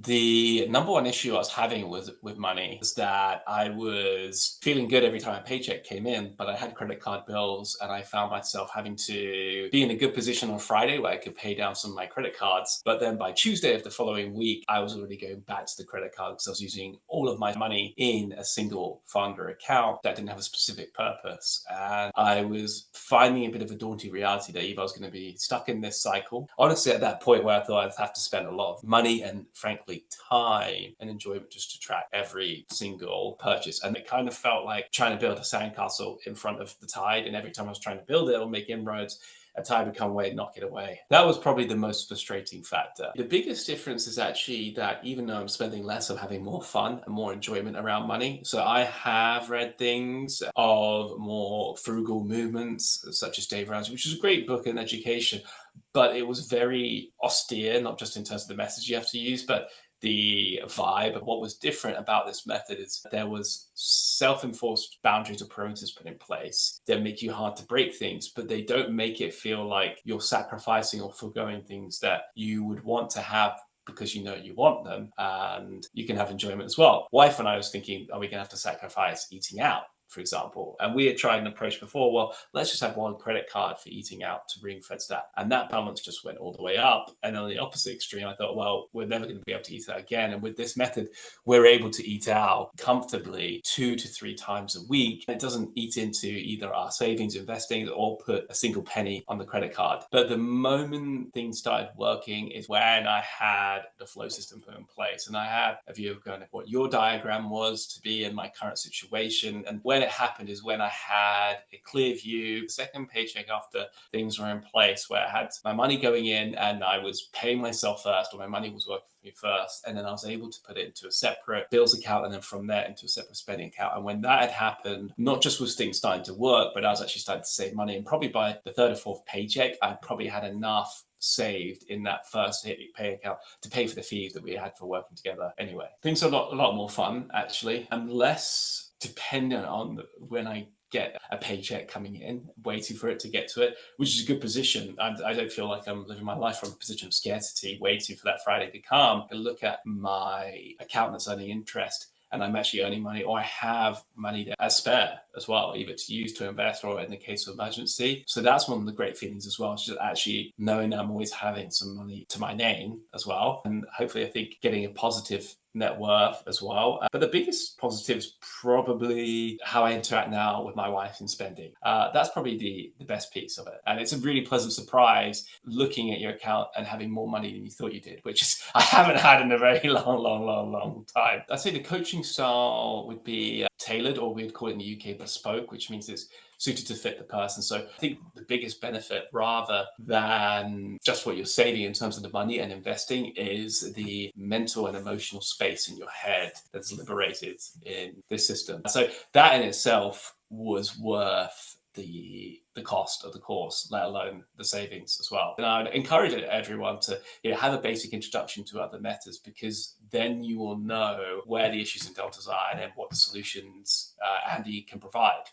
The number one issue I was having with money is that I was feeling good every time a paycheck came in, but I had credit card bills and I found myself having to be in a good position on Friday where I could pay down some of my credit cards. But then by Tuesday of the following week, I was already going back to the credit card because I was using all of my money in a single fund or account that didn't have a specific purpose. And I was finding a bit of a daunting reality that either I was going to be stuck in this cycle. Honestly, at that point where I thought I'd have to spend a lot of money and frankly time and enjoyment just to track every single purchase. And it kind of felt like trying to build a sandcastle in front of the tide. And every time I was trying to build it or make inroads, a tide would come away and knock it away. That was probably the most frustrating factor. The biggest difference is actually that even though I'm spending less, I'm having more fun and more enjoyment around money. So I have read things of more frugal movements, such as Dave Ramsey, which is a great book in education, but it was very austere, not just in terms of the message you have to use, but the vibe. What was different about this method is there was self-enforced boundaries or parameters put in place that make you hard to break things, but they don't make it feel like you're sacrificing or foregoing things that you would want to have because you know you want them and you can have enjoyment as well. Wife and I was thinking, are we going to have to sacrifice eating out, for example? And we had tried an approach before, well, let's just have one credit card for eating out to ring fence that. And that balance just went all the way up. And on the opposite extreme, I thought, well, we're never going to be able to eat out again. And with this method, we're able to eat out comfortably 2 to 3 times a week. It doesn't eat into either our savings, investing, or put a single penny on the credit card. But the moment things started working is when I had the flow system put in place. And I had a view of going, what your diagram was to be in my current situation. And when it happened is when I had a clear view, the second paycheck after things were in place, where I had my money going in and I was paying myself first, or my money was working for me first. And then I was able to put it into a separate bills account and then from there into a separate spending account. And when that had happened, not just was things starting to work, but I was actually starting to save money. And probably by the third or fourth paycheck, I probably had enough saved in that first pay account to pay for the fees that we had for working together anyway. Things are a lot more fun, actually. I'm less dependent on when I get a paycheck coming in, waiting for it to get to it, which is a good position. I don't feel like I'm living my life from a position of scarcity, waiting for that Friday to come. I look at my account that's earning interest and I'm actually earning money, or I have money there as spare as well, either to use to invest or in the case of emergency. So that's one of the great feelings as well, just actually knowing that I'm always having some money to my name as well. And hopefully, I think getting a positive net worth as well. But the biggest positive is probably how I interact now with my wife in spending. That's probably the best piece of it. And it's a really pleasant surprise looking at your account and having more money than you thought you did, which is I haven't had in a very long time. I'd say the coaching style would be tailored, or we'd call it in the UK bespoke, which means it's suited to fit the person. So I think the biggest benefit, rather than just what you're saving in terms of the money and investing, is the mental and emotional space in your head that's liberated in this system. So that in itself was worth the cost of the course, let alone the savings as well. And I'd encourage everyone to have a basic introduction to other methods, because then you will know where the issues and deltas are and then what the solutions Andy can provide.